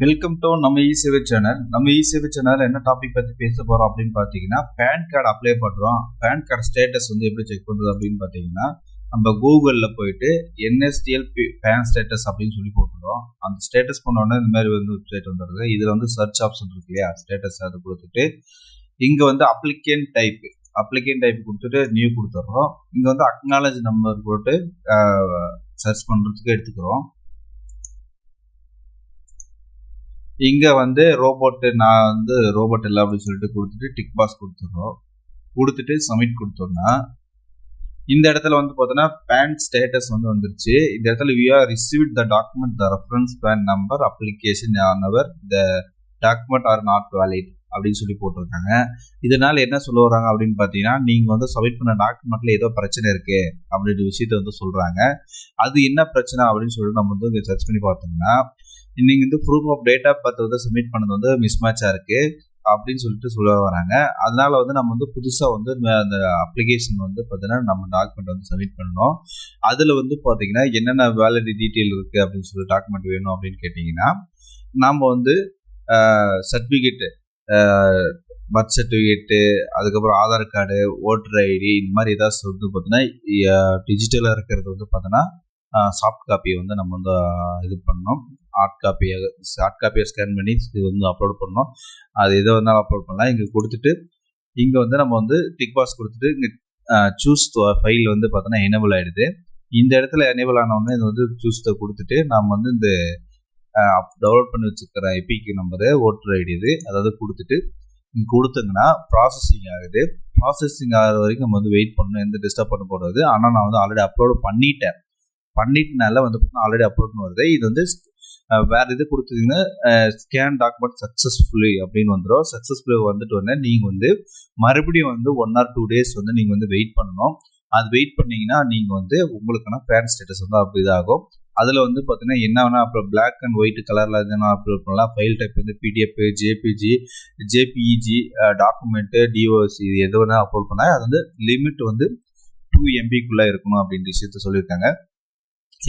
Welcome to நம்ம இ-சேவை channel. நம்ம இ-சேவை channel என்ன டாபிக் பற்றி பேச போகிறோம் அப்படின்னு பார்த்தீங்கன்னா, பேன் கார்டு அப்ளை பண்ணுறோம். பேன் கார்டு ஸ்டேட்டஸ் வந்து எப்படி செக் பண்ணுறது அப்படின்னு பார்த்தீங்கன்னா, நம்ம கூகுளில் போயிட்டு என்எஸ்டிஎல் பேன் ஸ்டேட்டஸ் அப்படின்னு சொல்லி போட்டுருவோம். அந்த ஸ்டேட்டஸ் பண்ணோடனே இந்த மாதிரி வந்து வெப்சைட் வந்துடுது. இதில் வந்து சர்ச் ஆப்ஷன் இருக்கு இல்லையா, ஸ்டேட்டஸ் அது கொடுத்துட்டு இங்கே வந்து அப்ளிகேன் டைப் கொடுத்துட்டு நியூ கொடுத்துட்றோம். இங்கே வந்து அக்னாலஜ் நம்பர் போட்டு சர்ச் பண்ணுறதுக்கு எடுத்துக்கிறோம். இங்கே வந்து நான் வந்து ரோபோட் இல்லை அப்படின்னு சொல்லிட்டு கொடுத்துட்டு டிக் பாக்ஸ் கொடுத்துட்றோம். கொடுத்துட்டு சப்மிட் கொடுத்தோம்னா இந்த இடத்துல வந்து பார்த்தோன்னா பேன் ஸ்டேட்டஸ் வந்து வந்துருச்சு. இந்த இடத்துல we are received the document the reference PAN number application ஆனவர் the document are not valid அப்படின்னு சொல்லி போட்டிருக்காங்க. இதனால என்ன சொல்ல வராங்க அப்படின்னு பார்த்தீங்கன்னா, நீங்கள் வந்து சப்மிட் பண்ண டாக்குமெண்ட்ல ஏதோ பிரச்சனை இருக்கு அப்படின்ற விஷயத்த வந்து சொல்றாங்க. அது என்ன பிரச்சனை அப்படின்னு சொல்லிட்டு நம்ம வந்து இங்கே சர்ச் பண்ணி பார்த்தோம்னா, நீங்கள் வந்து proof of date of birth வந்து சப்மிட் பண்ணது வந்து மிஸ்மேட்சாக இருக்கு அப்படின்னு சொல்லிட்டு சொல்ல வராங்க. அதனால வந்து நம்ம வந்து புதுசாக வந்து அந்த அப்ளிகேஷன் வந்து பார்த்தீங்கன்னா நம்ம டாக்குமெண்ட் வந்து சப்மிட் பண்ணணும். அதில் வந்து பார்த்தீங்கன்னா என்னென்ன வேலிடிட்டி டீட்டெயில் இருக்குது அப்படின்னு சொல்லி டாக்குமெண்ட் வேணும் அப்படின்னு கேட்டிங்கன்னா, நாம் வந்து சர்டிஃபிகேட்டு, பர்த் சர்டிஃபிகேட்டு, அதுக்கப்புறம் ஆதார் கார்டு, ஓட்டர் ஐடி, இந்த மாதிரி ஏதாச்சும் வந்து பார்த்தீங்கன்னா டிஜிட்டலாக இருக்கிறது வந்து பார்த்தோன்னா சாஃப்ட் காப்பியை வந்து நம்ம வந்து இது பண்ணணும். ஹார்ட் காப்பியை ஸ்கேன் பண்ணி இது வந்து அப்லோட் பண்ணணும். அது எதை வந்தாலும் அப்லோட் பண்ணலாம். இங்கே கொடுத்துட்டு இங்கே வந்து நம்ம வந்து டிக் பாக்ஸ் கொடுத்துட்டு இங்கே சூஸ் ஃபைல் வந்து பார்த்தோன்னா எனேபிள் ஆகிடுது. இந்த இடத்துல எனேபிள் ஆனவுடனே இது வந்து சூஸை கொடுத்துட்டு நம்ம வந்து இந்த டவுன்லோட் பண்ணி வச்சுருக்கிற எபிக்கு நம்பரு, ஓட்டர் ஐடி இது அதாவது கொடுத்துட்டு இங்கே கொடுத்தீங்கன்னா ப்ராசஸிங் ஆகுது. ப்ராசஸிங் ஆகிற வரைக்கும் நம்ம வந்து வெயிட் பண்ணணும், எந்த டிஸ்டர்ப் பண்ண போடுறது. ஆனால் நான் வந்து ஆல்ரெடி அப்லோடு பண்ணிட்டனால வந்து ஆல்ரெடி அப்லோட்னு வருது. இது வந்து வேற இது கொடுத்தீங்கன்னா ஸ்கேன் டாக்குமெண்ட் சக்ஸஸ்ஃபுல்லி அப்படின்னு வந்துடும். சக்ஸஸ்ஃபுல்லி வந்துட்டு உடனே நீங்கள் வந்து மறுபடியும் வந்து 1 or 2 days வந்து நீங்கள் வந்து வெயிட் பண்ணணும். அது வெயிட் பண்ணீங்கன்னா நீங்கள் வந்து உங்களுக்கான பேன் ஸ்டேட்டஸ் வந்து அப்படி இதாகும். அதில் வந்து பார்த்தீங்கன்னா என்ன வேணால் அப்புறம் பிளாக் அண்ட் ஒயிட் கலரில் எதுனா அப்லோட் பண்ணலாம். ஃபைல் டைப் வந்து பிடிஎஃப், ஜேபிஇஜி டாக்குமெண்ட்டு, டிஓசி இது எது வேணால் அப்லோட் பண்ணால் அது வந்து லிமிட் வந்து 2 MB இருக்கணும் அப்படின்ற விஷயத்த சொல்லியிருக்காங்க.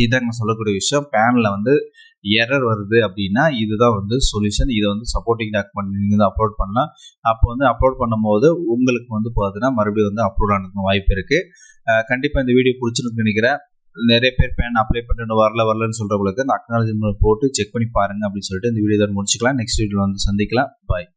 இதாங்க சொல்லக்கூடிய விஷயம். பேனில் வந்து எரர் வருது அப்படின்னா இதுதான் வந்து சொல்யூஷன். இதை வந்து சப்போர்ட்டிங் டாக்குமெண்ட் நீங்கள் வந்து அப்லோட் பண்ணலாம். அப்போ வந்து அப்லோட் பண்ணும்போது உங்களுக்கு வந்து பார்த்தீங்கன்னா மறுபடியும் வந்து அப்லோட் ஆனதுக்கு வாய்ப்பு இருக்குது. கண்டிப்பாக இந்த வீடியோ பிடிச்சிருக்கு நினைக்கிறேன். நிறைய பேர் பேன் அப்ளை பண்ணிட்டு வரலன்னு சொல்கிறவங்களுக்கு இந்த அக்னாலஜ்மெண்ட் போட்டு செக் பண்ணி பாருங்க அப்படின்னு சொல்லிட்டு இந்த வீடியோ தான் முடிச்சுக்கலாம். நெக்ஸ்ட் வீடியோவில் வந்து சந்திக்கலாம். பாய்.